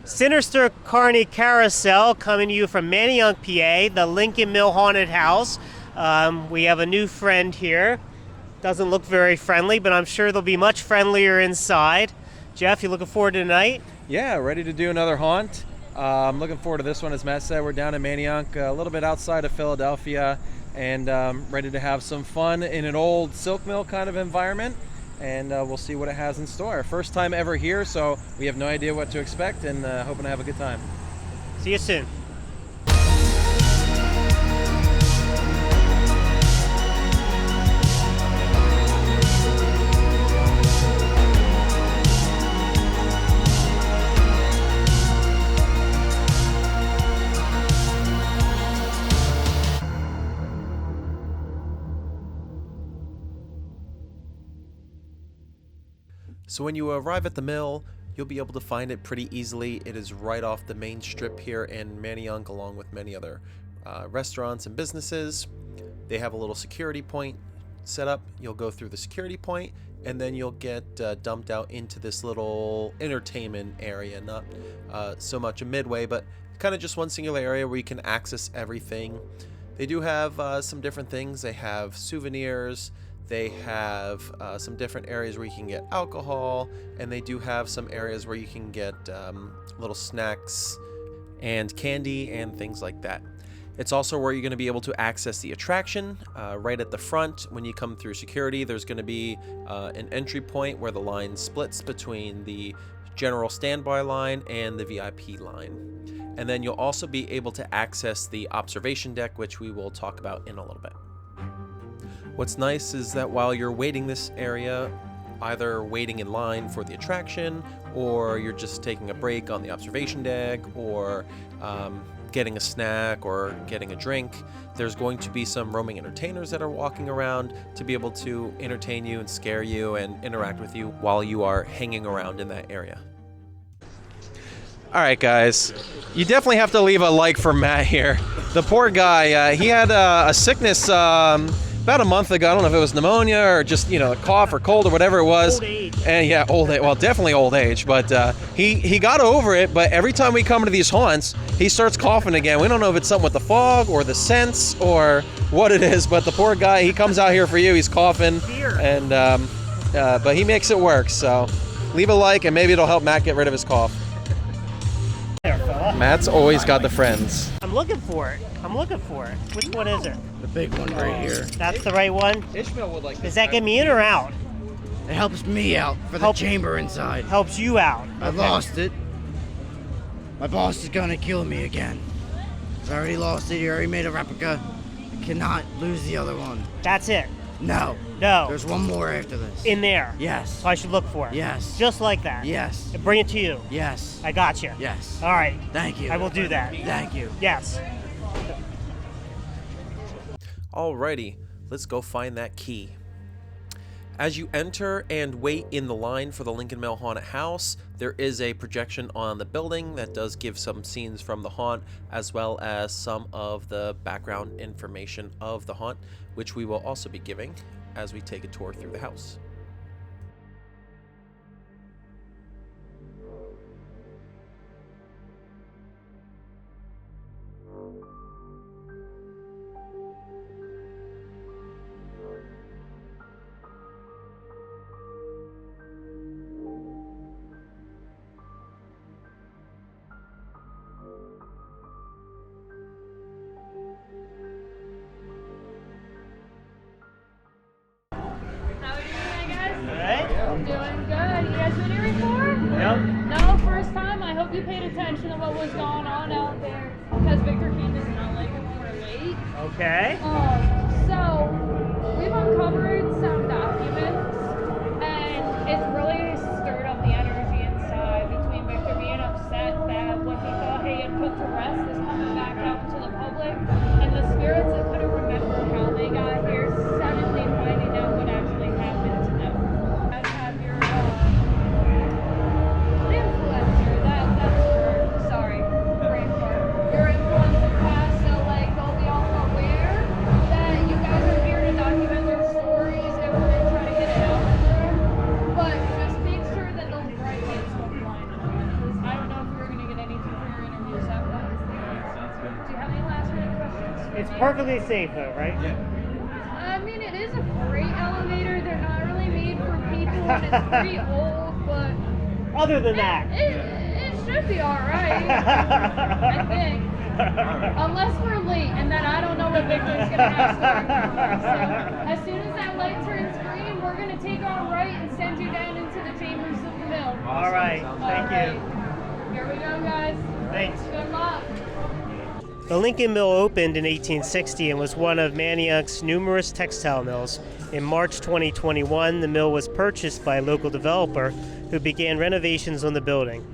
Sinister Carny Carousel coming to you from Manayunk, PA, the Lincoln Mill Haunted House. We have a new friend here. Doesn't look very friendly, but I'm sure they'll be much friendlier inside. Jeff, you looking forward to tonight? Yeah, ready to do another haunt. I'm looking forward to this one. As Matt said, we're down in Manayunk, a little bit outside of Philadelphia, and ready to have some fun in an old silk mill kind of environment. And we'll see what it has in store. First time ever here, so we have no idea what to expect, and hoping to have a good time. See you soon. So when you arrive at the mill, you'll be able to find it pretty easily. It is right off the main strip here in Manayunk, along with many other restaurants and businesses. They have a little security point set up. You'll go through the security point, and then you'll get dumped out into this little entertainment area. Not so much a midway, but kind of just one singular area where you can access everything. They do have some different things. They have souvenirs. They have some different areas where you can get alcohol, and they do have some areas where you can get little snacks and candy and things like that. It's also where you're going to be able to access the attraction. Right at the front, when you come through security, there's going to be an entry point where the line splits between the general standby line and the VIP line. And then you'll also be able to access the observation deck, which we will talk about in a little bit. What's nice is that while you're waiting this area, either waiting in line for the attraction, or you're just taking a break on the observation deck, or getting a snack or getting a drink, there's going to be some roaming entertainers that are walking around to be able to entertain you and scare you and interact with you while you are hanging around in that area. All right, guys, you definitely have to leave a like for Matt here. The poor guy, he had a sickness about a month ago. I don't know if it was pneumonia or just, a cough or cold or whatever it was. Old age. And yeah, old age. Well, definitely old age. But he got over it. But every time we come to these haunts, he starts coughing again. We don't know if it's something with the fog or the scents or what it is. But the poor guy, he comes out here for you. He's coughing. Fear. And but he makes it work. So leave a like, and maybe it'll help Matt get rid of his cough. There, fella. Matt's always got the friends. I'm looking for it. Which one is it? The big one right here. That's the right one? Ishmael would like. Does that get me in or out? It helps me out for the chamber inside. Helps you out. I lost it. My boss is gonna kill me again. I already lost it. He already made a replica. I cannot lose the other one. That's it. No. No. There's one more after this. In there. Yes. So I should look for it. Yes. Just like that. Yes. And bring it to you. Yes. I got you. Yes. All right. Thank you. I will do that. Thank you. Yes. Alrighty, let's go find that key. As you enter and wait in the line for the Lincoln Mill Haunted House, there is a projection on the building that does give some scenes from the haunt, as well as some of the background information of the haunt, which we will also be giving as we take a tour through the house. I'm doing good. You guys been here before? Yep. No, first time. I hope you paid attention to what was going on out there because Viktor Kane does not like it when we're late. Okay. So we've uncovered some documents, and it's really stirred up the energy inside between Viktor being upset that what he thought he had put to rest is coming back out to the public, and the spirits that couldn't remember how they got here suddenly finding out what actually happened to them. Have your influencer, that's your, sorry, brain fart. Your influencer pass, so like they'll be all aware that you guys are here to document their story perfectly safe though, right? I mean, it is a freight elevator. They're not really made for people, and it's pretty old, but Other than that. it should be alright. I think. Unless we're late, and then I don't know what Victor's gonna have stored for us. So, as soon as that light turns green, we're gonna take our right and send you down into the chambers of the mill. All right, thank you. Here we go, guys. Thanks. Good luck. The Lincoln Mill opened in 1860 and was one of Manayunk's numerous textile mills. In March 2021, the mill was purchased by a local developer who began renovations on the building.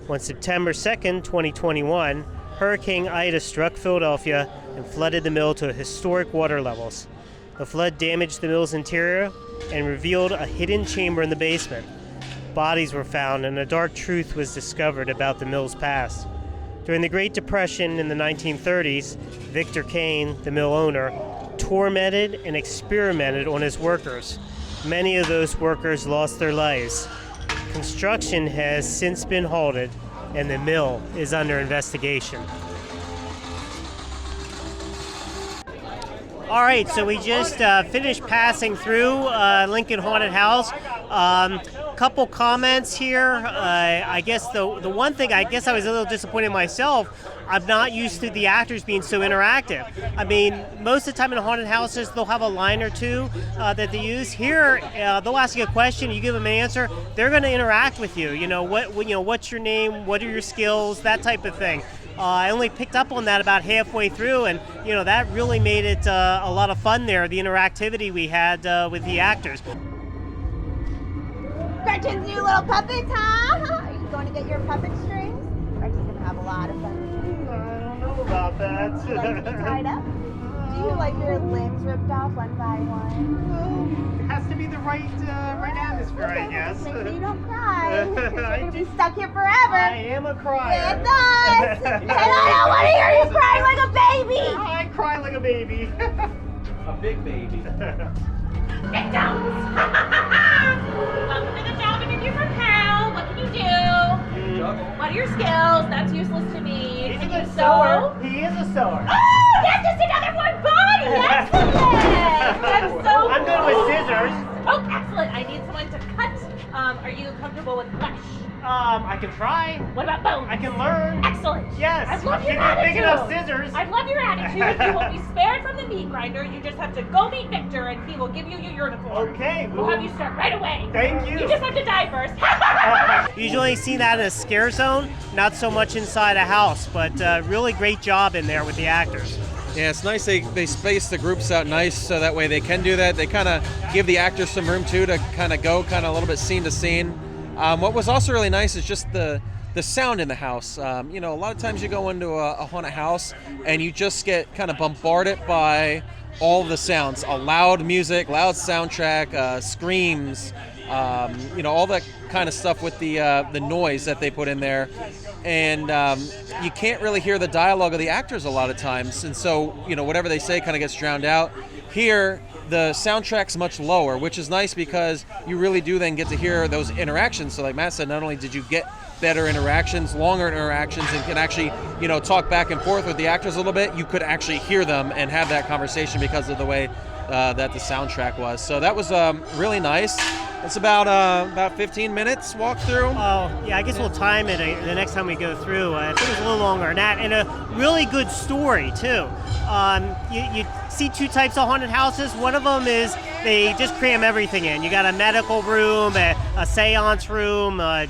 On September 2nd, 2021, Hurricane Ida struck Philadelphia and flooded the mill to historic water levels. The flood damaged the mill's interior and revealed a hidden chamber in the basement. Bodies were found and a dark truth was discovered about the mill's past. During the Great Depression in the 1930s, Viktor Kane, the mill owner, tormented and experimented on his workers. Many of those workers lost their lives. Construction has since been halted and the mill is under investigation. All right, so we just finished passing through Lincoln Haunted House. Couple comments here. I guess the one thing, I guess I was a little disappointed myself. I'm not used to the actors being so interactive. I mean, most of the time in haunted houses, they'll have a line or two that they use. Here, they'll ask you a question, you give them an answer. They're going to interact with you. What's your name? What are your skills? That type of thing. I only picked up on that about halfway through, and that really made it a lot of fun there. The interactivity we had with the actors. Gretchen's new little puppets, huh? Are you going to get your puppet strings? Gretchen's going to have a lot of fun. I don't know about that. Do you like to be tied up? Do you like your limbs ripped off one by one? It has to be the right atmosphere, I guess. Make sure you don't cry. 'Cause you're going to be I stuck here forever. am a crier. With us! And I don't want to hear you crying like a baby! I cry like a baby. A big baby. Victims! Welcome to the job interview from hell. What can you do? What are your skills? That's useless to me. He's a Can good you sewer. sew? He is a sewer. Oh, that's just another one body! Excellent! I'm so I'm good with scissors. Oh, excellent! I need someone to cut. Are you comfortable with flesh? I can try. What about bones? I can learn. Excellent! Yes. I love your Give me attitude! big enough scissors. I love your attitude. You will be spared from the meat grinder. You just have to go meet Victor and he will give you your uniform. Okay. We'll have you start right away. Thank you. You just have to die first. Usually see that in a scare zone, not so much inside a house, but really great job in there with the actors. Yeah, it's nice they space the groups out nice so that way they can do that. They kind of give the actors some room too to kind of go kind of a little bit scene to scene. What was also really nice is just the sound in the house. A lot of times you go into a haunted house and you just get kind of bombarded by all the sounds, a loud music, loud soundtrack, screams, all that kind of stuff with the noise that they put in there. And you can't really hear the dialogue of the actors a lot of times. And so, whatever they say kind of gets drowned out. Here, the soundtrack's much lower, which is nice because you really do then get to hear those interactions. So like Matt said, not only did you get better interactions, longer interactions, and can actually, talk back and forth with the actors a little bit, you could actually hear them and have that conversation because of the way that the soundtrack was. So that was really nice. It's about 15 minutes walk through. Oh, yeah, I guess we'll time it the next time we go through. I think it was a little longer than that, and a really good story, too. You see two types of haunted houses. One of them is they just cram everything in. You got a medical room, a seance room, a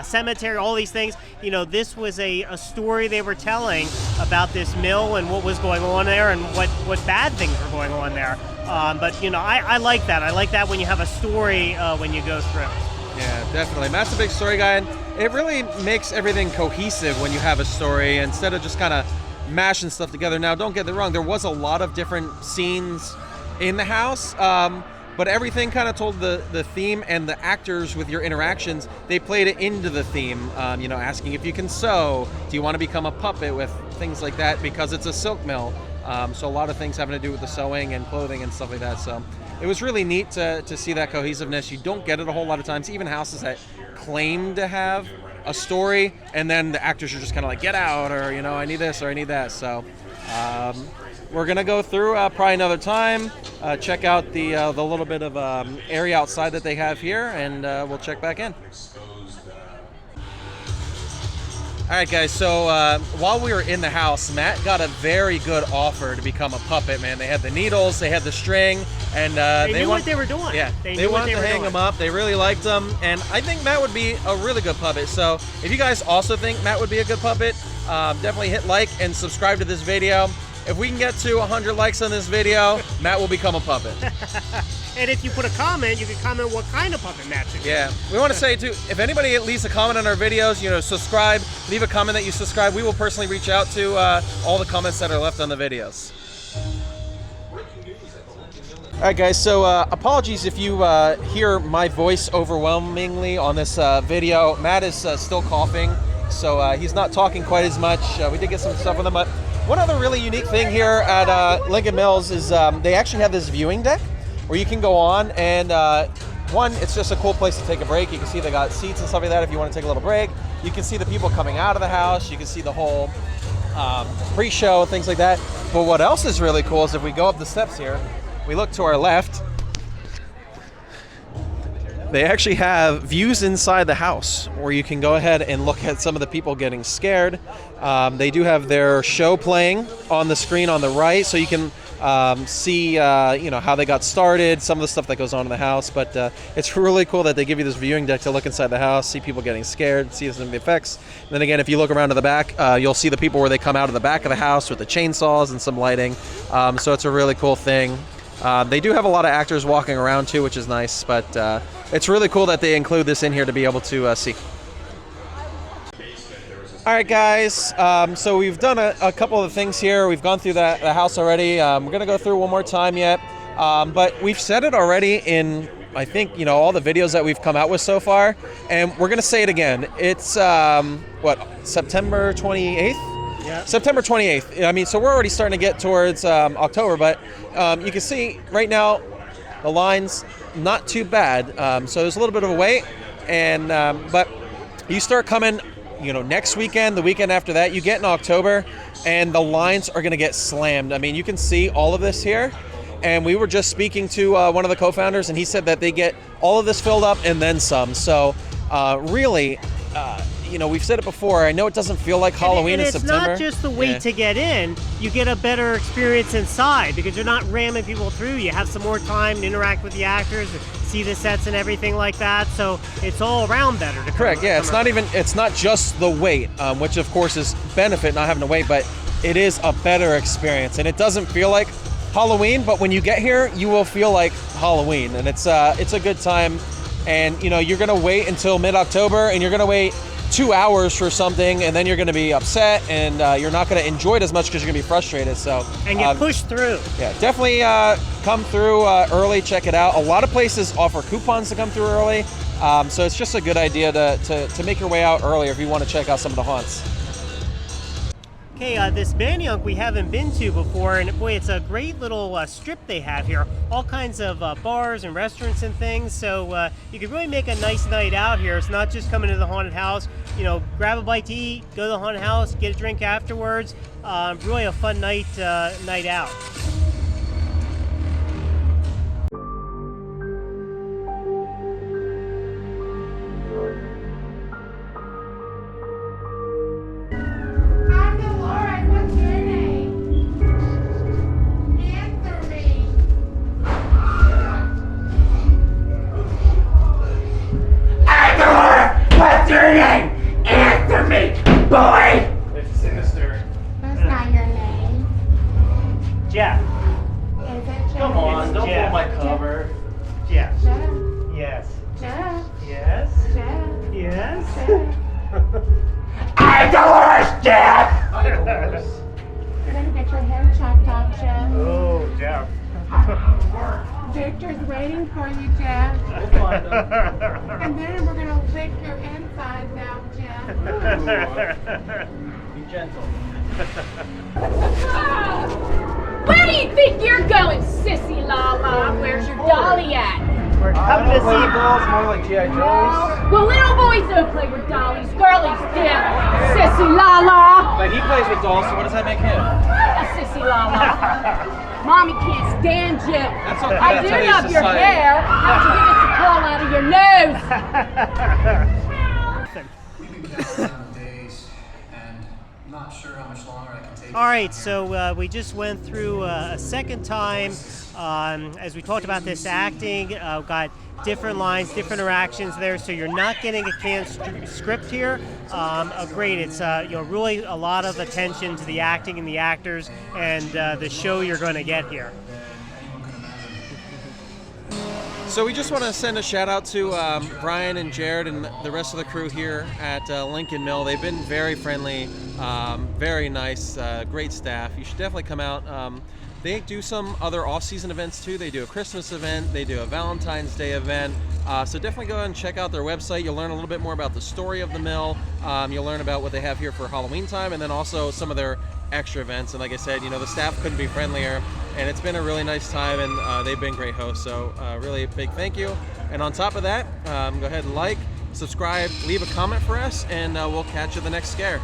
cemetery, all these things. This was a story they were telling about this mill and what was going on there and what bad things were going on there. But I like that. I like that when you have a story when you go through. Yeah, definitely. Matt's a big story guy, and it really makes everything cohesive when you have a story instead of just kind of mashing stuff together. Now, don't get me wrong, there was a lot of different scenes in the house, but everything kind of told the theme, and the actors with your interactions, they played it into the theme, asking if you can sew, do you want to become a puppet, with things like that, because it's a silk mill. So a lot of things having to do with the sewing and clothing and stuff like that. So it was really neat to see that cohesiveness. You don't get it a whole lot of times, even houses that claim to have a story, and then the actors are just kind of like, get out, or I need this or I need that. So we're gonna go through probably another time, check out the little bit of area outside that they have here, and we'll check back in. All right, guys, so while we were in the house, Matt got a very good offer to become a puppet, man. They had the needles, they had the string, and they knew what they were doing. Yeah, they wanted to hang them up. They really liked them, and I think Matt would be a really good puppet. So if you guys also think Matt would be a good puppet, definitely hit like and subscribe to this video. If we can get to 100 likes on this video, Matt will become a puppet. And if you put a comment, you can comment what kind of puppet Matt should be. Yeah, we want to say too, if anybody leaves a comment on our videos, you know, subscribe, leave a comment that you subscribe. We will personally reach out to all the comments that are left on the videos. All right, guys, so apologies if you hear my voice overwhelmingly on this video. Matt is still coughing, so he's not talking quite as much. We did get some stuff with him, but one other really unique thing here at Lincoln Mills is they actually have this viewing deck where you can go on, and one, it's just a cool place to take a break. You can see they got seats and stuff like that if you want to take a little break. You can see the people coming out of the house. You can see the whole pre-show, things like that. But what else is really cool is if we go up the steps here, we look to our left, they actually have views inside the house where you can go ahead and look at some of the people getting scared. They do have their show playing on the screen on the right, so you can see you know, how they got started, some of the stuff that goes on in the house. But it's really cool that they give you this viewing deck to look inside the house, see people getting scared, see some of the effects. And then again, if you look around to the back, you'll see the people where they come out of the back of the house with the chainsaws and some lighting. So it's a really cool thing. They do have a lot of actors walking around too, which is nice, but it's really cool that they include this in here to be able to see. All right, guys, so we've done a couple of things here. We've gone through the house already. We're going to go through one more time yet, but we've said it already in, I think, you know, all the videos that we've come out with so far, and we're going to say it again. It's, what, September 28th? Yeah. September 28th. I mean, so we're already starting to get towards October, but you can see right now the line's not too bad. So there's a little bit of a wait, and but you start coming, you know, next weekend, the weekend after that, you get in October, and the lines are going to get slammed. I mean, you can see all of this here, and we were just speaking to one of the co-founders, and he said that they get all of this filled up and then some. So really, you know, we've said it before. I know it doesn't feel like Halloween in September. And it's not just the wait to get in. You get a better experience inside because you're not ramming people through. You have some more time to interact with the actors, see the sets and everything like that. So it's all around better. Correct. Yeah, it's not just the wait, which of course is benefit not having to wait, but it is a better experience, and it doesn't feel like Halloween. But when you get here, you will feel like Halloween, and it's a good time. And you know, you're gonna wait until mid-October, and you're gonna wait 2 hours for something, and then you're going to be upset, and you're not going to enjoy it as much because you're going to be frustrated. So and get pushed through. Yeah, definitely come through early. Check it out. A lot of places offer coupons to come through early, so it's just a good idea to make your way out earlier if you want to check out some of the haunts. Okay, this Manayunk we haven't been to before, and boy, it's a great little strip they have here. All kinds of bars and restaurants and things, so you could really make a nice night out here. It's not just coming to the haunted house. You know, grab a bite to eat, go to the haunted house, get a drink afterwards. Really a fun night out. What's your name? Answer me, boy! It's Sinister. That's not your name. Jeff. Is it Jeff? Come on, don't Jeff. pull my cover. Jeff. Jeff. Yes. Jeff. Yes. Jeff. Yes. Jeff. I'm Dolores, Jeff! Hi, Dolores. You're gonna get your hair chopped off, Jeff. Oh, Jeff. Victor's waiting for you, Jeff. We'll find him. And then we're gonna lick your insides out, Jeff. Be gentle. Where do you think you're going, sissy la la? Where's your dolly at? We're coming to see. dolls, more like G.I. Joes. Well, little boys don't play with dollies. Girlies do. Sissy la la. But he plays with dolls, so what does that make him? A sissy la la. Mommy can't stand you. That's okay. I do Today's love your society. hair. How'd you get it to crawl out of your nose? We've been counting down the days, and I'm not sure how much longer I can take. All right, so we just went through a second time as we talked about this acting. Got different lines, different interactions there, so you're not getting a canned script here. Great, it's really a lot of attention to the acting and the actors and the show you're going to get here. So we just want to send a shout out to Brian and Jared and the rest of the crew here at Lincoln Mill. They've been very friendly, very nice, great staff. You should definitely come out. They do some other off-season events too. They do a Christmas event, they do a Valentine's Day event. So definitely go ahead and check out their website. You'll learn a little bit more about the story of the mill. You'll learn about what they have here for Halloween time, and then also some of their extra events. And like I said, the staff couldn't be friendlier, and it's been a really nice time, and they've been great hosts. So really a big thank you. And on top of that, go ahead and like, subscribe, leave a comment for us, and we'll catch you the next scare.